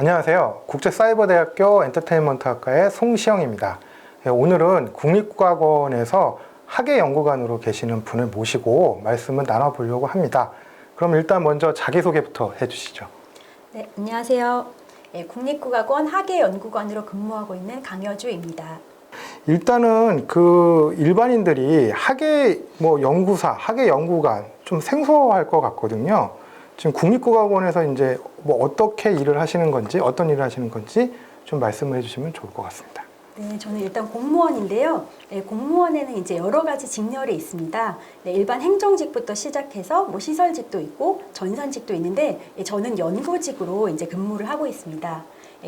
안녕하세요. 국제사이버대학교 엔터테인먼트학과의 송시영입니다. 오늘은 국립국악원에서 학예연구관으로 계시는 분을 모시고 말씀을 나눠보려고 합니다. 그럼 일단 먼저 자기소개부터 해주시죠. 네, 안녕하세요. 국립국악원 학예연구관으로 근무하고 있는 강여주입니다. 일단은 그 일반인들이 연구사, 학예연구관 좀 생소할 것 같거든요. 지금 국립국악원에서 이제 뭐 어떻게 일을 하시는 건지, 어떤 일을 하시는 건지 좀 말씀을 해주시면 좋을 것 같습니다. 네, 저는 일단 공무원인데요. 공무원에는 이제 여러 가지 직렬이 있습니다. 일반 행정직부터 시작해서 뭐 시설직도 있고 전산직도 있는데 저는 연구직으로 이제 근무를 하고 있습니다.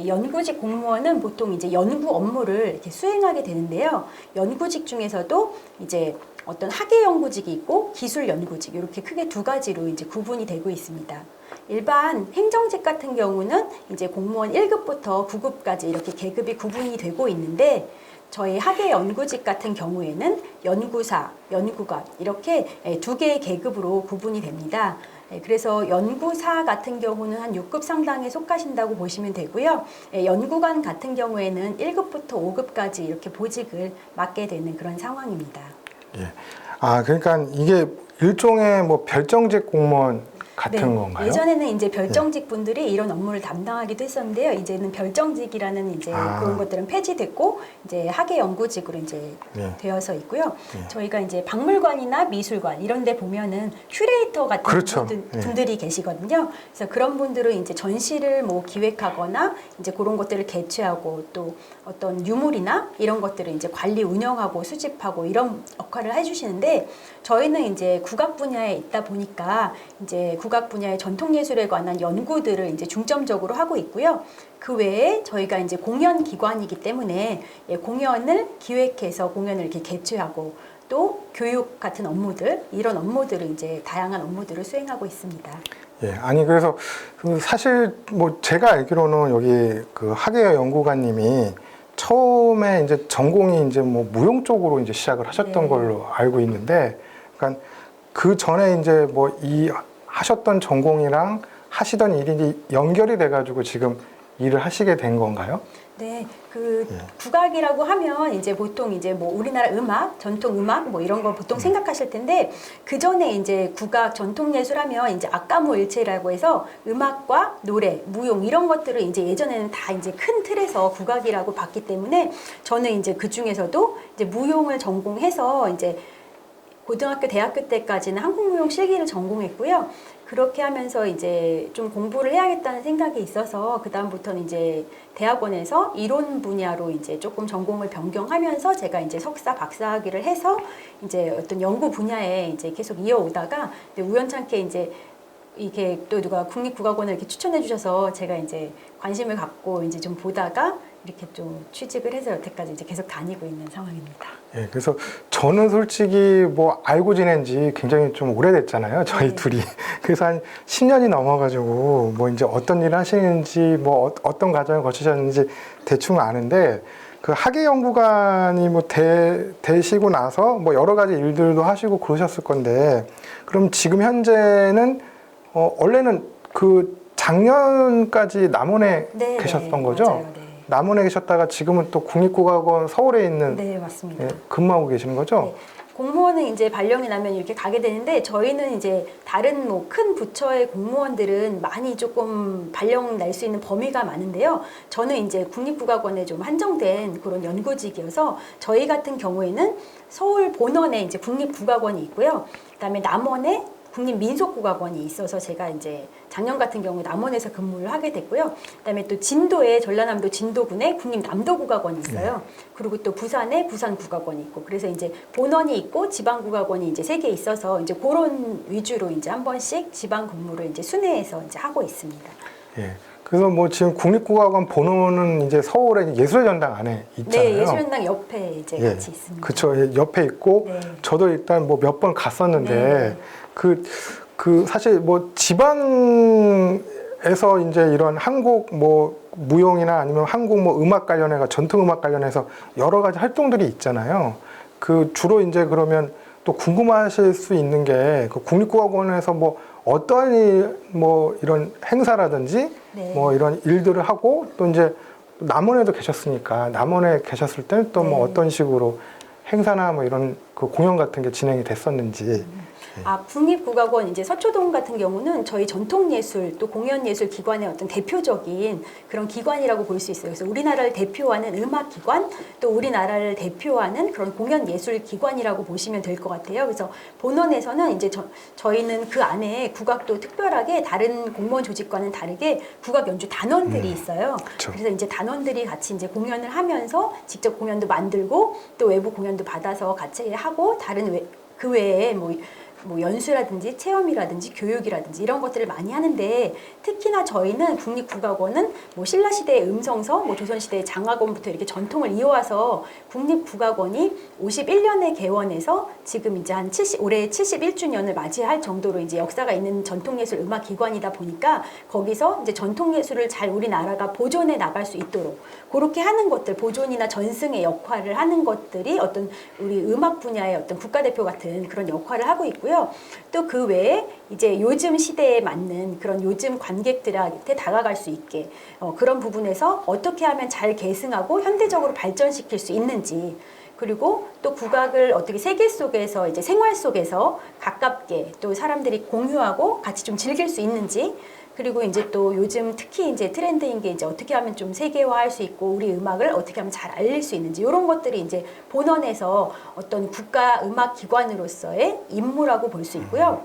연구직 공무원은 보통 이제 연구 업무를 이렇게 수행하게 되는데요. 연구직 중에서도 이제 어떤 학예연구직이 있고 기술연구직 이렇게 크게 두 가지로 이제 구분이 되고 있습니다. 일반 행정직 같은 경우는 이제 공무원 1급부터 9급까지 이렇게 계급이 구분이 되고 있는데 저희 학예연구직 같은 경우에는 연구사, 연구관 이렇게 두 개의 계급으로 구분이 됩니다. 그래서 연구사 같은 경우는 한 6급 상당에 속하신다고 보시면 되고요. 연구관 같은 경우에는 1급부터 5급까지 이렇게 보직을 맡게 되는 그런 상황입니다. 예. 그러니까 이게 일종의 뭐 별정직 공무원 같은 건가요? 예전에는 이제 별정직 분들이 이런 업무를 담당하기도 했었는데요. 이제는 별정직이라는 이제 그런 것들은 폐지됐고 이제 학예연구직으로 이제 되어서 있고요. 저희가 이제 박물관이나 미술관 이런 데 보면은 큐레이터 같은 그렇죠. 분들이 계시거든요. 그래서 그런 분들은 이제 전시를 뭐 기획하거나 이제 그런 것들을 개최하고 또 어떤 유물이나 이런 것들을 이제 관리 운영하고 수집하고 이런 역할을 해주시는데 저희는 이제 국악 분야에 있다 보니까 이제 국악 분야의 전통예술에 관한 연구들을 이제 중점적으로 하고 있고요. 그 외에 저희가 이제 공연 기관이기 때문에 공연을 기획해서 공연을 이렇게 개최하고 또 교육 같은 업무들 이런 업무들을 이제 다양한 업무들을 수행하고 있습니다. 예, 그래서 사실 뭐 제가 알기로는 여기 그 학예연구관님이 처음에 이제 전공이 이제 뭐 무용 쪽으로 이제 시작을 하셨던 걸로 알고 있는데, 그러니까 그 전에 이제 뭐 하셨던 전공이랑 하시던 일이 연결이 돼가지고 지금 일을 하시게 된 건가요? 네, 국악이라고 하면 이제 보통 이제 뭐 우리나라 음악, 전통 음악 뭐 이런 거 보통 생각하실 텐데 그 전에 이제 국악, 전통 예술하면 이제 악가무일체라고 해서 음악과 노래, 무용 이런 것들을 이제 예전에는 다 이제 큰 틀에서 국악이라고 봤기 때문에 저는 이제 그 중에서도 이제 무용을 전공해서 이제 고등학교, 대학교 때까지는 한국무용 실기를 전공했고요. 그렇게 하면서 이제 좀 공부를 해야겠다는 생각이 있어서 그다음부터는 이제 대학원에서 이론 분야로 이제 조금 전공을 변경하면서 제가 이제 석사, 박사학위를 해서 이제 어떤 연구 분야에 이제 계속 이어오다가 우연찮게 이제 이게 또 누가 국립국악원을 이렇게 추천해 주셔서 제가 이제 관심을 갖고 이제 좀 보다가 이렇게 좀 취직을 해서 여태까지 이제 계속 다니고 있는 상황입니다. 예, 그래서 저는 솔직히 뭐 알고 지낸 지 굉장히 좀 오래됐잖아요. 저희 둘이. 그래서 한 10년이 넘어가지고 뭐 이제 어떤 일을 하시는지 뭐 어떤 과정을 거치셨는지 대충 아는데 그 학예연구관이 뭐 되시고 나서 뭐 여러 가지 일들도 하시고 그러셨을 건데 그럼 지금 현재는 원래는 그 작년까지 남원에 계셨던 거죠? 맞아요. 네. 남원에 계셨다가 지금은 또 국립국악원 서울에 있는 네, 맞습니다. 근무하고 계시는 거죠? 네. 공무원은 이제 발령이 나면 이렇게 가게 되는데 저희는 이제 다른 뭐 큰 부처의 공무원들은 많이 조금 발령 날 수 있는 범위가 많은데요. 저는 이제 국립국악원에 좀 한정된 그런 연구직이어서 저희 같은 경우에는 서울 본원에 이제 국립국악원이 있고요. 그다음에 남원에 국립민속국악원이 있어서 제가 이제 작년 같은 경우 남원에서 근무를 하게 됐고요. 그다음에 또 진도에 전라남도 진도군에 국립남도국악원이 있어요. 그리고 또 부산에 부산국악원이 있고 그래서 이제 본원이 있고 지방국악원이 이제 3개 있어서 이제 그런 위주로 이제 한 번씩 지방 근무를 이제 순회해서 이제 하고 있습니다. 예. 그래서 뭐 지금 국립국악원 본원은 이제 서울에 예술의 전당 안에 있잖아요. 네, 예술전당 옆에 이제 같이 있습니다. 그렇죠. 옆에 있고 저도 일단 뭐 몇 번 갔었는데 사실 뭐 지방에서 이제 이런 한국 뭐 무용이나 아니면 한국 뭐 음악 관련해서 전통 음악 관련해서 여러 가지 활동들이 있잖아요. 그 주로 이제 그러면 또 궁금하실 수 있는 게 그 국립국악원에서 뭐 어떤 뭐 이런 행사라든지 네. 뭐 이런 일들을 하고 또 이제 남원에도 계셨으니까 남원에 계셨을 때는 또 뭐 네. 어떤 식으로 행사나 뭐 이런 그 공연 같은 게 진행이 됐었는지. 국립국악원 이제 서초동 같은 경우는 저희 전통예술 또 공연예술 기관의 어떤 대표적인 그런 기관이라고 볼 수 있어요. 그래서 우리나라를 대표하는 음악기관 또 우리나라를 대표하는 그런 공연예술 기관이라고 보시면 될 것 같아요. 그래서 본원에서는 이제 저희는 그 안에 국악도 특별하게 다른 공무원 조직과는 다르게 국악 연주 단원들이 있어요. 그쵸. 그래서 이제 단원들이 같이 이제 공연을 하면서 직접 공연도 만들고 또 외부 공연도 받아서 같이 하고 그 외에 뭐 연수라든지 체험이라든지 교육이라든지 이런 것들을 많이 하는데 특히나 저희는 국립국악원은 뭐 신라시대의 음성서, 뭐 조선시대의 장화건부터 이렇게 전통을 이어와서 국립국악원이 51년에 개원해서 지금 이제 올해 71주년을 맞이할 정도로 이제 역사가 있는 전통예술 음악기관이다 보니까 거기서 이제 전통예술을 잘 우리나라가 보존해 나갈 수 있도록 그렇게 하는 것들, 보존이나 전승의 역할을 하는 것들이 어떤 우리 음악 분야의 어떤 국가대표 같은 그런 역할을 하고 있고요. 또 그 외에 이제 요즘 시대에 맞는 그런 요즘 관객들한테 다가갈 수 있게 그런 부분에서 어떻게 하면 잘 계승하고 현대적으로 발전시킬 수 있는지 그리고 또 국악을 어떻게 세계 속에서 이제 생활 속에서 가깝게 또 사람들이 공유하고 같이 좀 즐길 수 있는지 그리고 이제 또 요즘 특히 이제 트렌드인 게 이제 어떻게 하면 좀 세계화할 수 있고 우리 음악을 어떻게 하면 잘 알릴 수 있는지 이런 것들이 이제 본원에서 어떤 국가 음악 기관으로서의 임무라고 볼 수 있고요.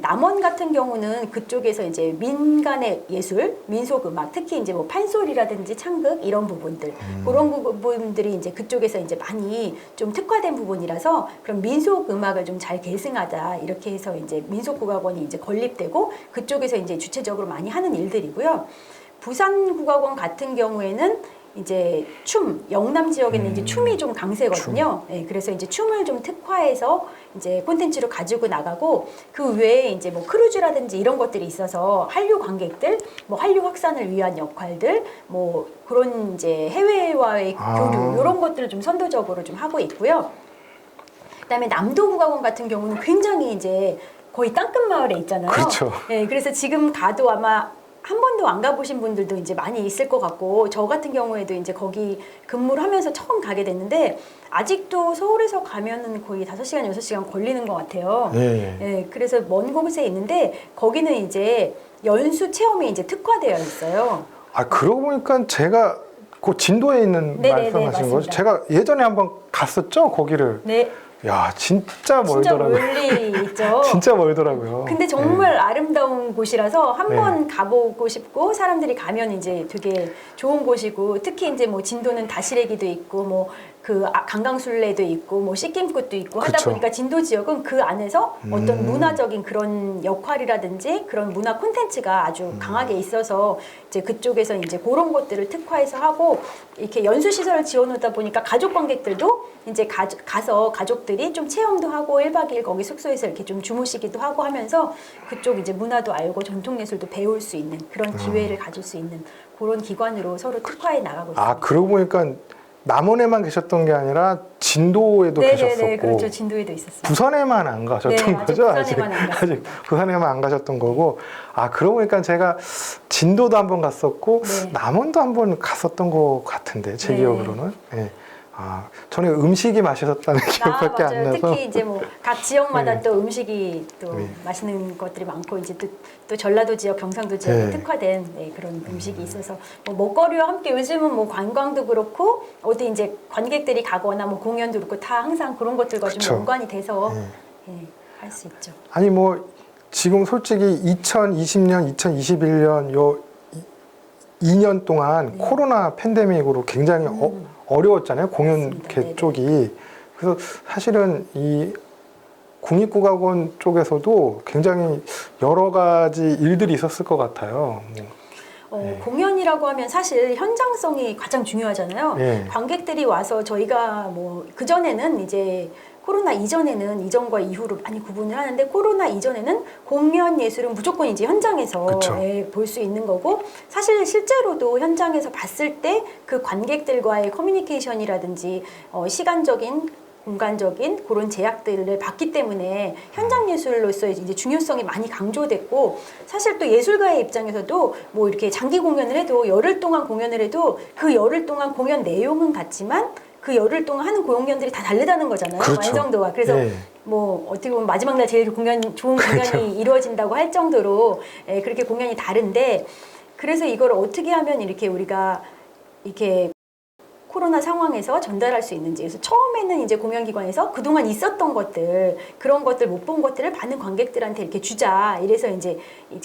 남원 같은 경우는 그쪽에서 이제 민간의 예술, 민속 음악, 특히 이제 뭐 판소리라든지 창극 이런 부분들 그런 부분들이 이제 그쪽에서 이제 많이 좀 특화된 부분이라서 그런 민속 음악을 좀 잘 계승하자 이렇게 해서 이제 민속국악원이 이제 건립되고 그쪽에서 이제 주체적으로 많이 하는 일들이고요. 부산국악원 같은 경우에는 이제 영남 지역에는 이제 춤이 좀 강세거든요. 네, 그래서 이제 춤을 좀 특화해서 이제 콘텐츠로 가지고 나가고 그 외에 이제 뭐 크루즈라든지 이런 것들이 있어서 한류 관객들, 뭐 한류 확산을 위한 역할들, 뭐 그런 이제 해외와의 교류 이런 것들을 좀 선도적으로 좀 하고 있고요. 그다음에 남도국악원 같은 경우는 굉장히 이제 거의 땅끝 마을에 있잖아요. 그렇죠. 네, 그래서 지금 가도 아마 한 번도 안 가보신 분들도 이제 많이 있을 것 같고 저 같은 경우에도 이제 거기 근무를 하면서 처음 가게 됐는데 아직도 서울에서 가면은 거의 5시간, 6시간 걸리는 것 같아요. 예. 네, 그래서 먼 곳에 있는데 거기는 이제 연수 체험이 이제 특화되어 있어요. 그러고 보니까 제가 그 진도에 있는 네네네, 말씀하시는 거죠? 맞습니다. 제가 예전에 한번 갔었죠, 거기를. 네. 야, 진짜 진짜 멀더라고요. 멀리 있죠. 진짜 멀더라고요. 근데 정말 아름다운 곳이라서 한 네. 번 가보고 싶고 사람들이 가면 이제 되게 좋은 곳이고 특히 이제 뭐 진도는 다시래기도 있고 뭐 그 강강술래도 있고 뭐 씻김꽃도 있고 하다 그쵸. 보니까 진도 지역은 그 안에서 어떤 문화적인 그런 역할이라든지 그런 문화 콘텐츠가 아주 강하게 있어서 이제 그쪽에서 이제 그런 것들을 특화해서 하고 이렇게 연수 시설을 지어놓다 보니까 가족 관객들도 이제 가서 가족들이 좀 체험도 하고 1박 2일 거기 숙소에서 이렇게 좀 주무시기도 하고 하면서 그쪽 이제 문화도 알고 전통 예술도 배울 수 있는 그런 기회를 가질 수 있는 그런 기관으로 서로 특화해 나가고 있습니다. 그러고 보니까 남원에만 계셨던 게 아니라 진도에도 계셨었고 네네네, 그렇죠. 진도에도 있었어요. 부산에만 안 가셨던 네, 아직 거죠? 부산에만 안 갔습니다. 아직 부산에만 안 가셨던 거고. 그러고 보니까 제가 진도도 한번 갔었고 네. 남원도 한번 갔었던 것 같은데 제 네. 기억으로는. 네. 저는 음식이 맛있었다는 기억밖에 안 맞아요. 나서. 특히 이제 뭐 각 지역마다 네. 또 음식이 또 네. 맛있는 것들이 많고 이제 또 전라도 지역, 경상도 지역에 네. 특화된 그런 음식이 있어서 뭐 먹거리와 함께 요즘은 뭐 관광도 그렇고 어디 이제 관객들이 가거나 뭐 공연도 그렇고 다 항상 그런 것들과 그쵸. 좀 연관이 돼서 네. 할 수 있죠. 아니 뭐 지금 솔직히 2020년, 2021년 요 2년 동안 네. 코로나 팬데믹으로 굉장히 어려웠잖아요. 공연계 맞습니다. 네네. 쪽이. 그래서 사실은 이 국립국악원 쪽에서도 굉장히 여러 가지 일들이 있었을 것 같아요. 네. 공연이라고 하면 사실 현장성이 가장 중요하잖아요. 네. 관객들이 와서 저희가 뭐 그전에는 이제 코로나 이전에는 이전과 이후로 많이 구분을 하는데 코로나 이전에는 공연 예술은 무조건 이제 현장에서 볼 수 있는 거고 사실 실제로도 현장에서 봤을 때 그 관객들과의 커뮤니케이션이라든지 시간적인 공간적인 그런 제약들을 받기 때문에 현장 예술로서의 이제 중요성이 많이 강조됐고, 사실 또 예술가의 입장에서도 뭐 이렇게 장기 공연을 해도 열흘 동안 공연을 해도 그 열흘 동안 공연 내용은 같지만 그 열흘 동안 하는 공연들이 다 다르다는 거잖아요. 그렇죠. 완성도가. 그래서 네. 뭐 어떻게 보면 마지막 날 제일 좋은 공연이 그렇죠. 이루어진다고 할 정도로 그렇게 공연이 다른데, 그래서 이걸 어떻게 하면 이렇게 우리가 이렇게 코로나 상황에서 전달할 수 있는지. 그래서 처음에는 이제 공연기관에서 그동안 있었던 것들, 그런 것들 못 본 것들을 많은 관객들한테 이렇게 주자. 이래서 이제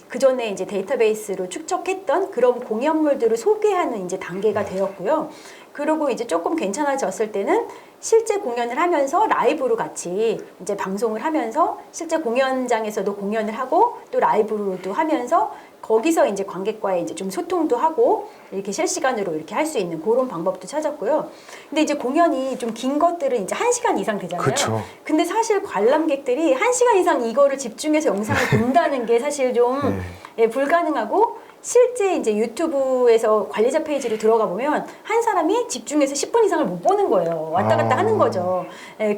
그 전에 이제 데이터베이스로 축적했던 그런 공연물들을 소개하는 이제 단계가 되었고요. 그리고 이제 조금 괜찮아졌을 때는 실제 공연을 하면서 라이브로 같이 이제 방송을 하면서 실제 공연장에서도 공연을 하고 또 라이브로도 하면서 거기서 이제 관객과의 이제 좀 소통도 하고 이렇게 실시간으로 이렇게 할 수 있는 그런 방법도 찾았고요. 근데 이제 공연이 좀 긴 것들은 이제 1시간 이상 되잖아요. 그렇죠. 근데 사실 관람객들이 1시간 이상 이거를 집중해서 영상을 본다는 게 사실 좀 불가능하고, 실제 이제 유튜브에서 관리자 페이지로 들어가 보면 한 사람이 집중해서 10분 이상을 못 보는 거예요. 왔다 갔다 하는 거죠.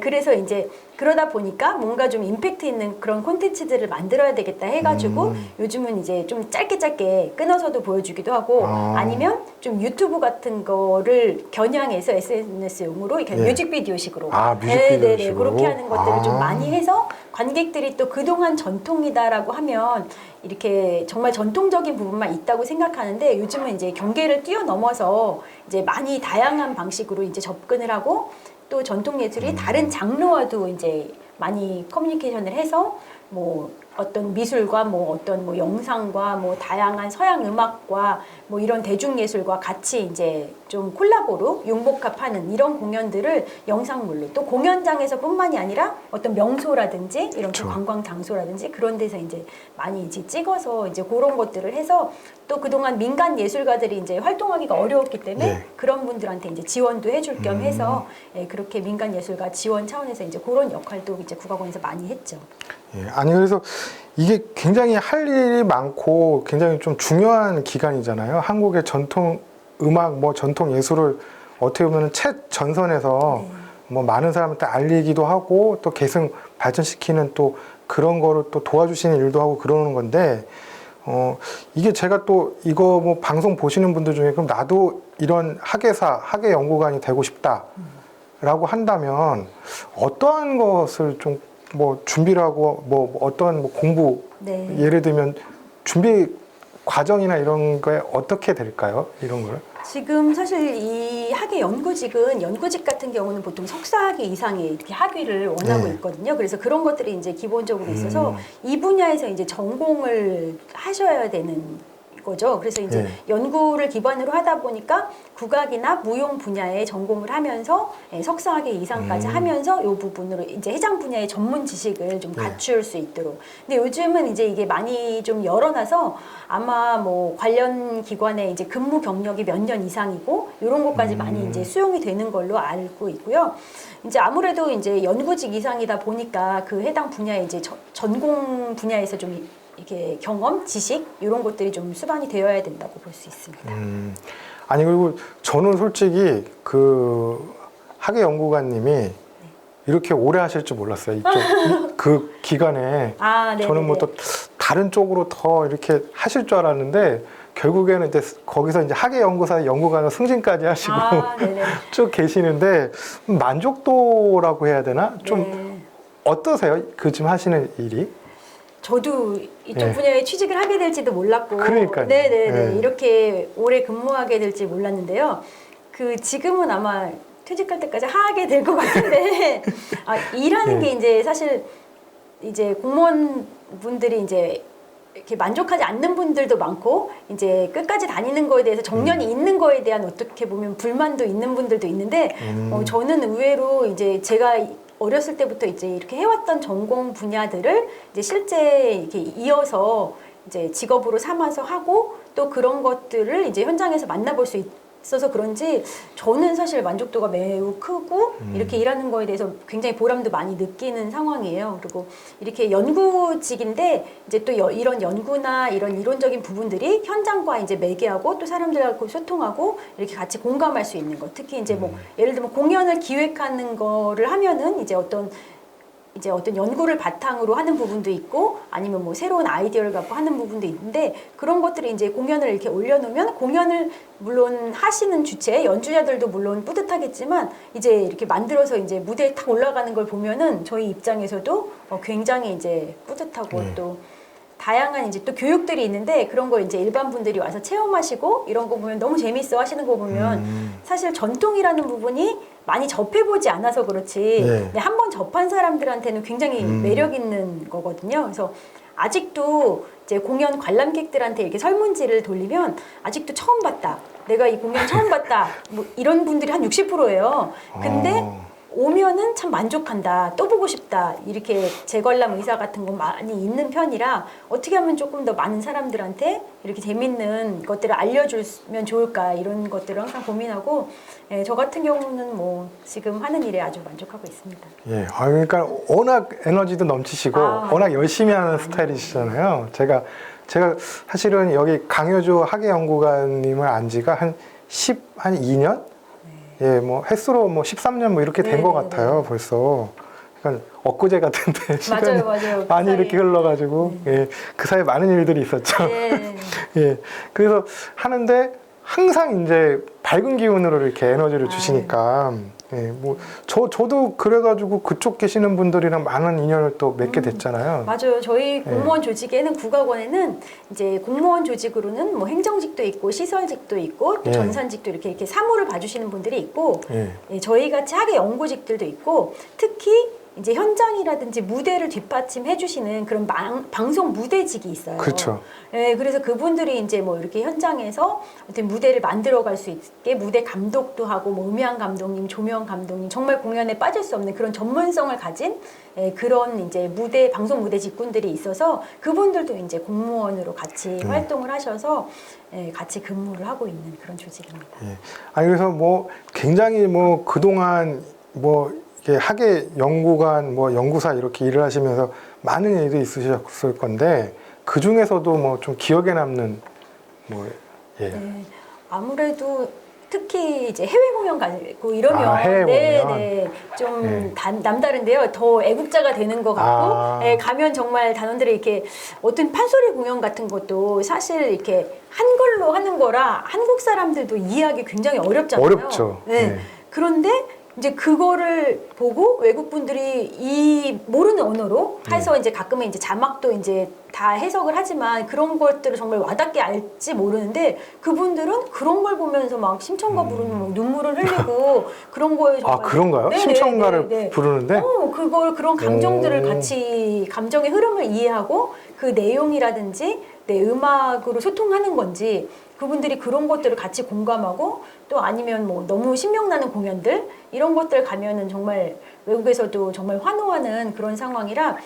그래서 이제 그러다 보니까 뭔가 좀 임팩트 있는 그런 콘텐츠들을 만들어야 되겠다 해가지고 요즘은 이제 좀 짧게 끊어서도 보여주기도 하고, 아니면 좀 유튜브 같은 거를 겨냥해서 SNS용으로 이렇게 뮤직비디오식으로 뮤직비디오식으로 그렇게 하는 것들을 좀 많이 해서 관객들이 또 그동안 전통이다라고 하면 이렇게 정말 전통적인 부분만 있다고 생각하는데, 요즘은 이제 경계를 뛰어넘어서 이제 많이 다양한 방식으로 이제 접근을 하고, 또 전통 예술이 다른 장르와도 이제 많이 커뮤니케이션을 해서 뭐 어떤 미술과 뭐 어떤 뭐 영상과 뭐 다양한 서양 음악과 뭐 이런 대중예술과 같이 이제 좀 콜라보로 융복합하는 이런 공연들을 영상물로, 또 공연장에서뿐만이 아니라 어떤 명소라든지 이런 그렇죠. 관광 장소라든지 그런 데서 이제 많이 이제 찍어서 이제 그런 것들을 해서, 또 그동안 민간 예술가들이 이제 활동하기가 어려웠기 때문에 그런 분들한테 이제 지원도 해줄 겸 해서 그렇게 민간 예술가 지원 차원에서 이제 그런 역할도 이제 국악원에서 많이 했죠. 아니 그래서 이게 굉장히 할 일이 많고 굉장히 좀 중요한 기간이잖아요. 한국의 전통 음악, 뭐 전통 예술을 어떻게 보면 최전선에서 뭐 많은 사람한테 알리기도 하고 또 계승 발전시키는 또 그런 거를 또 도와주시는 일도 하고 그러는 건데, 이게 제가 또 이거 뭐 방송 보시는 분들 중에 그럼 나도 이런 학예사, 학예연구관이 되고 싶다라고 한다면 어떠한 것을 좀 뭐 준비를 하고 뭐 어떤 뭐 공부, 예를 들면 준비 과정이나 이런 거에 어떻게 될까요? 이런 걸? 지금 사실 이 학예 연구직은, 연구직 같은 경우는 보통 석사학위 이상의 이렇게 학위를 원하고 있거든요. 그래서 그런 것들이 이제 기본적으로 있어서 이 분야에서 이제 전공을 하셔야 되는 거죠. 그래서 이제 연구를 기반으로 하다 보니까 국악이나 무용 분야에 전공을 하면서 석사학위 이상까지 하면서 이 부분으로 이제 해당 분야의 전문 지식을 좀 갖출 수 있도록. 근데 요즘은 이제 이게 많이 좀 열어놔서 아마 뭐 관련 기관에 이제 근무 경력이 몇 년 이상이고 이런 것까지 많이 이제 수용이 되는 걸로 알고 있고요. 이제 아무래도 이제 연구직 이상이다 보니까 그 해당 분야의 이제 전공 분야에서 좀 이렇게 경험, 지식 이런 것들이 좀 수반이 되어야 된다고 볼 수 있습니다. 아니 그리고 저는 솔직히 그 학예연구관님이 이렇게 오래 하실 줄 몰랐어요. 이쪽 그 기간에 저는 뭐 또 다른 쪽으로 더 이렇게 하실 줄 알았는데 결국에는 이제 거기서 이제 학예연구사 연구관을 승진까지 하시고 쭉 계시는데 만족도라고 해야 되나? 좀 어떠세요? 그 지금 하시는 일이? 저도 이쪽 분야에 취직을 하게 될지도 몰랐고, 그러니까요. 이렇게 오래 근무하게 될지 몰랐는데요. 그 지금은 아마 퇴직할 때까지 하게 될 것 같은데, 일하는 게 이제 사실 이제 공무원분들이 이제 이렇게 만족하지 않는 분들도 많고, 이제 끝까지 다니는 거에 대해서 정년이 있는 거에 대한 어떻게 보면 불만도 있는 분들도 있는데, 저는 의외로 이제 제가 어렸을 때부터 이제 이렇게 해왔던 전공 분야들을 이제 실제 이렇게 이어서 이제 직업으로 삼아서 하고, 또 그런 것들을 이제 현장에서 만나볼 수 있어서 그런지 저는 사실 만족도가 매우 크고 이렇게 일하는 거에 대해서 굉장히 보람도 많이 느끼는 상황이에요. 그리고 이렇게 연구직인데 이제 또 이런 연구나 이런 이론적인 부분들이 현장과 이제 매개하고 또 사람들하고 소통하고 이렇게 같이 공감할 수 있는 것. 특히 이제 뭐 예를 들면 공연을 기획하는 거를 하면은 이제 어떤 연구를 바탕으로 하는 부분도 있고 아니면 뭐 새로운 아이디어를 갖고 하는 부분도 있는데 그런 것들이 이제 공연을 이렇게 올려놓으면 공연을 물론 하시는 주체 연주자들도 물론 뿌듯하겠지만 이제 이렇게 만들어서 이제 무대에 탁 올라가는 걸 보면은 저희 입장에서도 굉장히 이제 뿌듯하고 또 다양한 이제 또 교육들이 있는데 그런 거 이제 일반 분들이 와서 체험하시고 이런 거 보면 너무 재밌어 하시는 거 보면 사실 전통이라는 부분이 많이 접해보지 않아서 그렇지 근데 한번 접한 사람들한테는 굉장히 매력 있는 거거든요. 그래서 아직도 이제 공연 관람객들한테 이렇게 설문지를 돌리면 아직도 처음 봤다. 내가 이 공연 처음 봤다. 뭐 이런 분들이 한 60%예요. 근데 오면은 참 만족한다. 또 보고 싶다. 이렇게 재관람 의사 같은 거 많이 있는 편이라 어떻게 하면 조금 더 많은 사람들한테 이렇게 재밌는 것들을 알려주면 좋을까 이런 것들을 항상 고민하고 저 같은 경우는 뭐 지금 하는 일에 아주 만족하고 있습니다. 예, 그러니까 워낙 에너지도 넘치시고 워낙 열심히 하는 스타일이시잖아요. 제가 사실은 여기 강효조 학예연구관님을 안 지가 한 2년? 예, 뭐 횟수로 뭐 13년 뭐 이렇게 된 것 같아요. 벌써. 그러니까 엊그제 같은데 시간이 맞아요. 많이 이렇게 흘러가지고 예, 그 사이에 많은 일들이 있었죠. 예, 그래서 하는데 항상 이제 밝은 기운으로 이렇게 에너지를 주시니까 예, 뭐 저도 그래가지고 그쪽 계시는 분들이랑 많은 인연을 또 맺게 됐잖아요. 맞아요. 저희 공무원 조직에는 국악원에는 이제 공무원 조직으로는 뭐 행정직도 있고 시설직도 있고 또 전산직도 이렇게 사무를 봐주시는 분들이 있고 예, 저희 같이 학예 연구직들도 있고 특히 이제 현장이라든지 무대를 뒷받침해 주시는 그런 방송 무대직이 있어요. 그렇죠. 예, 그래서 그분들이 이제 뭐 이렇게 현장에서 어떤 무대를 만들어 갈 수 있게 무대 감독도 하고 뭐 음향 감독님, 조명 감독님 정말 공연에 빠질 수 없는 그런 전문성을 가진 그런 이제 방송 무대 직군들이 있어서 그분들도 이제 공무원으로 같이 활동을 하셔서 같이 근무를 하고 있는 그런 조직입니다. 예. 아니 그래서 뭐 굉장히 뭐 그동안 뭐 이렇게 학예 연구관 뭐 연구사 이렇게 일을 하시면서 많은 일이 있으셨을 건데 그 중에서도 뭐 좀 기억에 남는 뭐 아무래도 특히 이제 해외 공연 가고 이러면 해외 공연. 좀 남다른데요. 더 애국자가 되는 것 같고 가면 정말 단원들이 이렇게 어떤 판소리 공연 같은 것도 사실 이렇게 한글로 하는 거라 한국 사람들도 이해하기 굉장히 어렵잖아요. 어렵죠. 그런데 이제 그거를 보고 외국 분들이 이 모르는 언어로 해서 이제 가끔은 이제 자막도 이제 다 해석을 하지만 그런 것들을 정말 와닿게 알지 모르는데 그분들은 그런 걸 보면서 막 심청가 부르는 막 눈물을 흘리고 그런 거에 정말 그런가요? 심청가를 부르는데? 그런 감정들을 같이 감정의 흐름을 이해하고 그 내용이라든지 내 음악으로 소통하는 건지 그분들이 그런 것들을 같이 공감하고 또 아니면 뭐 너무 신명나는 공연들 이런 것들 가면은 정말 외국에서도 정말 환호하는 그런 상황이라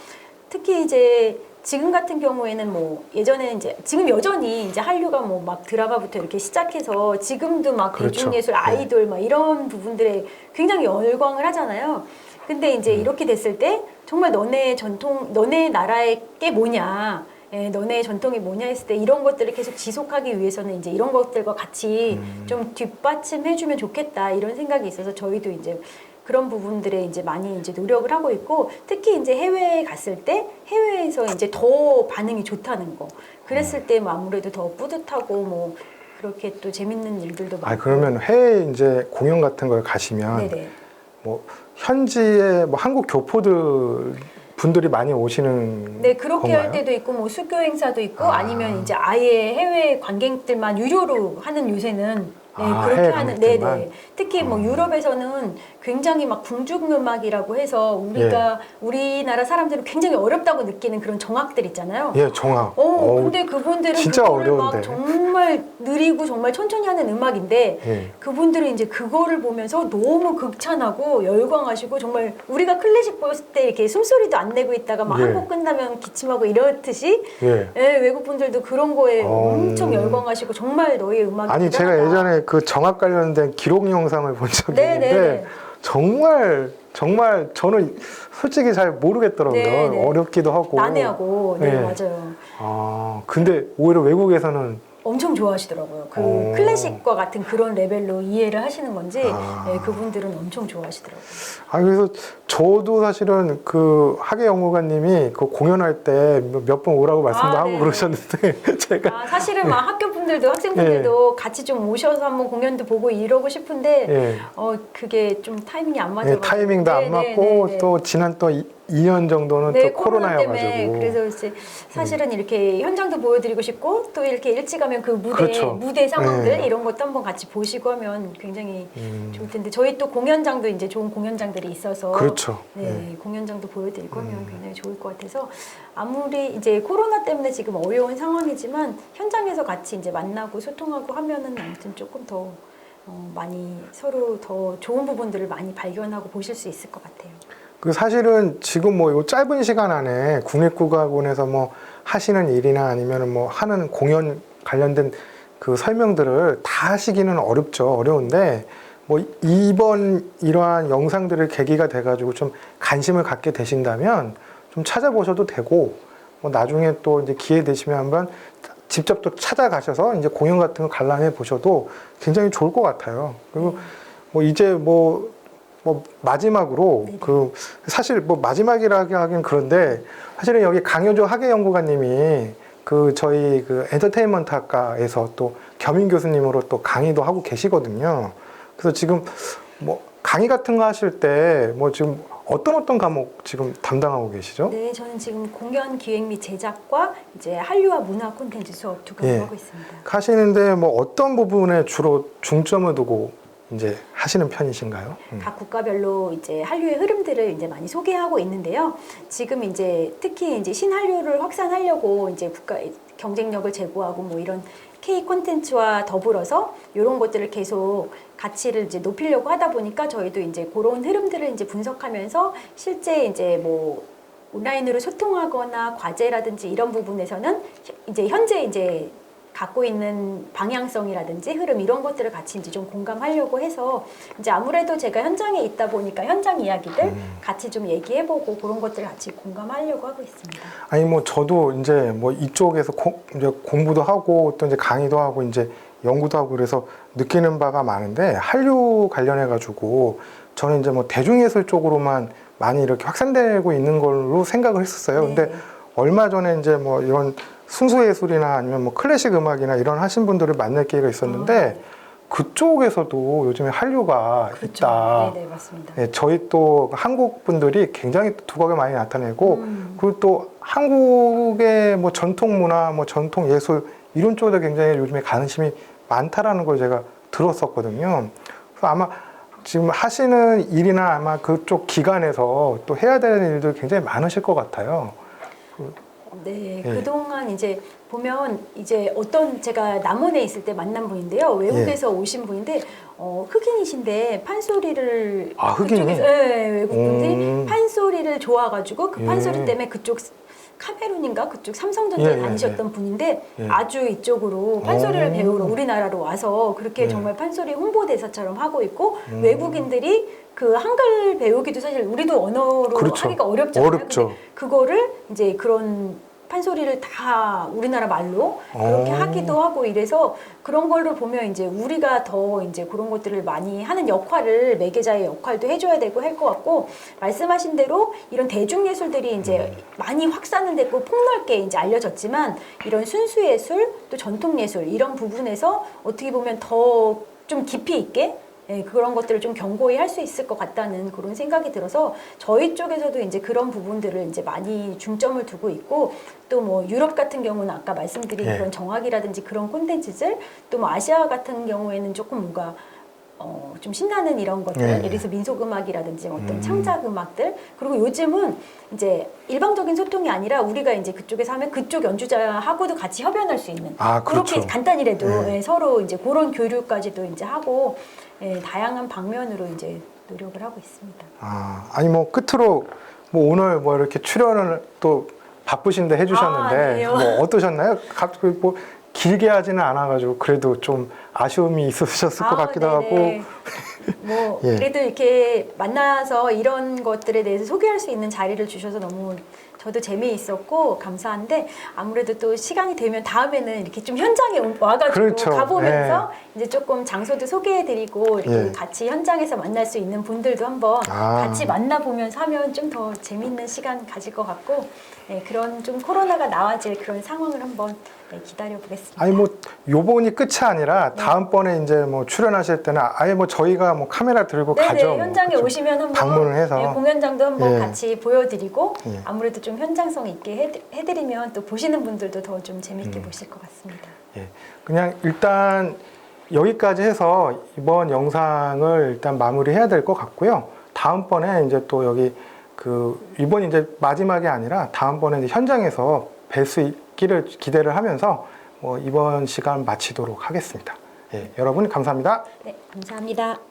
특히 이제 지금 같은 경우에는 뭐 예전에는 이제 지금 여전히 이제 한류가 뭐 막 드라마부터 이렇게 시작해서 지금도 막 대중예술 아이돌 막 이런 부분들에 굉장히 열광을 하잖아요. 근데 이제 이렇게 됐을 때 정말 너네 전통 너네 나라의 게 뭐냐 너네의 전통이 뭐냐 했을 때 이런 것들을 계속 지속하기 위해서는 이제 이런 것들과 같이 좀 뒷받침해주면 좋겠다 이런 생각이 있어서 저희도 이제 그런 부분들에 이제 많이 이제 노력을 하고 있고 특히 이제 해외에 갔을 때 해외에서 이제 더 반응이 좋다는 거 그랬을 때 뭐 아무래도 더 뿌듯하고 뭐 그렇게 또 재밌는 일들도 많고. 그러면 해외 이제 공연 같은 걸 가시면 뭐 현지의 뭐 한국 교포들 분들이 많이 오시는 그렇게 건가요? 할 때도 있고 뭐 수교 행사도 있고 아니면 이제 아예 해외 관객들만 유료로 하는 요새는 그렇게 하는 특히 뭐 유럽에서는 굉장히 막 궁중 음악이라고 해서 우리나라 사람들은 굉장히 어렵다고 느끼는 그런 정악들 있잖아요. 정악. 근데 그분들은 진짜 그거를 어려운데. 막 정말 느리고 정말 천천히 하는 음악인데 그분들은 이제 그거를 보면서 너무 극찬하고 열광하시고 정말 우리가 클래식 보였을 때 이렇게 숨소리도 안 내고 있다가 막 한 곡 끝나면 기침하고 이렇듯이 외국 분들도 그런 거에 엄청 열광하시고 정말 너의 음악이 아니 대단하다. 제가 예전에 그 정악 관련된 기록 영상을 본 적이 네네네. 있는데 정말 저는 솔직히 잘 모르겠더라고요. 네네. 어렵기도 하고. 난해하고, 네, 네. 맞아요. 아, 근데 오히려 외국에서는 엄청 좋아하시더라고요. 그 오. 클래식과 같은 그런 레벨로 이해를 하시는 건지, 아. 네, 그분들은 엄청 좋아하시더라고요. 아, 그래서 저도 사실은 그 하계 연구관님이 그 공연할 때 몇 번 오라고 말씀도 아, 하고 네. 그러셨는데 제가 사실은 막 학교 분들도 학생분들도 같이 좀 오셔서 한번 공연도 보고 이러고 싶은데, 예. 그게 좀 타이밍이 안 예, 맞아서. 타이밍도 안 맞고 또 지난 또 2년 정도는 네, 또 코로나 때문에 코로나여가지고 그래서 이제 사실은 이렇게 현장도 보여드리고 싶고 또 이렇게 일찍 하면 그 그렇죠. 무대 상황들 네. 이런 것도 한번 같이 보시고 하면 굉장히 좋을 텐데 저희 또 공연장도 이제 좋은 공연장들이 있어서 그렇죠. 네, 공연장도 보여드리고 하면 굉장히 좋을 것 같아서 아무리 이제 코로나 때문에 지금 어려운 상황이지만 현장에서 같이 이제 만나고 소통하고 하면은 아무튼 조금 더 많이 서로 더 좋은 부분들을 많이 발견하고 보실 수 있을 것 같아요. 그 사실은 지금 뭐 요 짧은 시간 안에 국립국악원에서 뭐 하시는 일이나 아니면 뭐 하는 공연 관련된 그 설명들을 다 하시기는 어려운데 뭐 이번 이러한 영상들을 계기가 돼가지고 좀 관심을 갖게 되신다면 좀 찾아보셔도 되고 뭐 나중에 또 이제 기회 되시면 한번 직접 또 찾아가셔서 이제 공연 같은 거 관람해 보셔도 굉장히 좋을 것 같아요. 그리고 뭐 이제 뭐 마지막으로 그 사실 뭐 마지막이라고 하긴 그런데 사실은 여기 강효조 학예연구관님이 그 저희 그 엔터테인먼트 학과에서 또 겸임 교수님으로 또 강의도 하고 계시거든요. 그래서 지금 뭐 강의 같은 거 하실 때 뭐 지금 어떤 과목 지금 담당하고 계시죠? 네, 저는 지금 공연 기획 및 제작과 이제 한류와 문화 콘텐츠 수업 두 과목 하고 있습니다. 하시는데 뭐 어떤 부분에 주로 중점을 두고 이제 하시는 편이신가요? 각 국가별로 이제 한류의 흐름들을 이제 많이 소개하고 있는데요. 지금 이제 특히 이제 신한류를 확산하려고 이제 국가 경쟁력을 제고하고 뭐 이런 K 콘텐츠와 더불어서 이런 것들을 계속 가치를 이제 높이려고 하다 보니까 저희도 이제 그런 흐름들을 이제 분석하면서 실제 이제 뭐 온라인으로 소통하거나 과제라든지 이런 부분에서는 이제 현재 이제 갖고 있는 방향성이라든지 흐름 이런 것들을 같이 이제 좀 공감하려고 해서 이제 아무래도 제가 현장에 있다 보니까 현장 이야기들 같이 좀 얘기해보고 그런 것들을 같이 공감하려고 하고 있습니다. 아니 뭐 저도 이제 뭐 이쪽에서 이제 공부도 하고 또 이제 강의도 하고 이제 연구도 하고 그래서 느끼는 바가 많은데 한류 관련해 가지고 저는 이제 뭐 대중예술 쪽으로만 많이 이렇게 확산되고 있는 걸로 생각을 했었어요. 네. 근데 얼마 전에 이제 뭐 이런 순수예술이나 아니면 뭐 클래식 음악이나 이런 하신 분들을 만날 기회가 있었는데 그쪽에서도 요즘에 한류가 그렇죠. 있다. 네, 맞습니다. 네, 저희 또 한국 분들이 굉장히 두각을 많이 나타내고 그리고 또 한국의 뭐 전통 문화, 뭐 전통 예술 이런 쪽에 굉장히 요즘에 관심이 많다라는 걸 제가 들었었거든요. 그래서 아마 지금 하시는 일이나 아마 그쪽 기관에서 또 해야 되는 일들 굉장히 많으실 것 같아요. 네, 예. 그동안 이제 보면 이제 어떤 제가 남원에 있을 때 만난 분인데요. 외국에서 오신 분인데 흑인이신데 판소리를 흑인이? 그쪽에서 외국 분들이 판소리를 좋아가지고 그 판소리 예. 때문에 그쪽 카메룬인가 그쪽 삼성전자에 다니셨던 분인데 아주 이쪽으로 판소리를 배우러 우리나라로 와서 그렇게 정말 판소리 홍보대사처럼 하고 있고 외국인들이 그 한글 배우기도 사실 우리도 언어로 그렇죠. 하기가 어렵잖아요. 어렵죠. 근데 그거를 이제 그런 판소리를 다 우리나라 말로 그렇게 하기도 하고 이래서 그런 걸로 보면 이제 우리가 더 이제 그런 것들을 많이 하는 역할을 매개자의 역할도 해줘야 되고 할 것 같고 말씀하신 대로 이런 대중예술들이 이제 많이 확산을 됐고 폭넓게 이제 알려졌지만 이런 순수예술 또 전통예술 이런 부분에서 어떻게 보면 더 좀 깊이 있게 그런 것들을 좀 견고히 할 수 있을 것 같다는 그런 생각이 들어서 저희 쪽에서도 이제 그런 부분들을 이제 많이 중점을 두고 있고 또 뭐 유럽 같은 경우는 아까 말씀드린 그런 정악이라든지 그런 콘텐츠들 또 뭐 아시아 같은 경우에는 조금 뭔가 좀 신나는 이런 것들, 예를 들어서 민속음악이라든지 어떤 창작음악들, 그리고 요즘은 이제 일방적인 소통이 아니라 우리가 이제 그쪽에서 하면 그쪽 연주자하고도 같이 협연할 수 있는 그렇죠. 그렇게 간단히라도 서로 이제 그런 교류까지도 이제 하고 다양한 방면으로 이제 노력을 하고 있습니다. 아니 뭐 끝으로 뭐 오늘 뭐 이렇게 출연을 또 바쁘신데 해주셨는데 아니에요. 뭐 어떠셨나요? 갑자기 뭐 길게 하지는 않아가지고 그래도 좀 아쉬움이 있으셨을 것 같기도 네네. 하고. 뭐 예. 그래도 이렇게 만나서 이런 것들에 대해서 소개할 수 있는 자리를 주셔서 너무 저도 재미있었고 감사한데 아무래도 또 시간이 되면 다음에는 이렇게 좀 현장에 와가지고 그렇죠. 가보면서 이제 조금 장소도 소개해드리고 이렇게 예. 같이 현장에서 만날 수 있는 분들도 한번 아. 같이 만나보면서 하면 좀 더 재밌는 시간 가질 것 같고 네, 그런 좀 코로나가 나아질 그런 상황을 한번 네, 기다려 보겠습니다. 아니 뭐 요번이 끝이 아니라 다음번에 이제 뭐 출연하실 때는 아예 뭐 저희가 뭐 카메라 들고 네네, 가죠. 뭐. 현장에 그쵸? 오시면 한번 방문을 해서. 네, 공연장도 한번 예. 같이 보여드리고 예. 아무래도 좀 현장성 있게 해드리면 또 보시는 분들도 더 좀 재밌게 보실 것 같습니다. 예. 그냥 일단 여기까지 해서 이번 영상을 일단 마무리해야 될 것 같고요. 다음번에 이제 또 여기 이번 이제 마지막이 아니라 다음번에 이제 현장에서 뵐 수 있기를 기대를 하면서 이번 시간 마치도록 하겠습니다. 예. 여러분 감사합니다. 네, 감사합니다.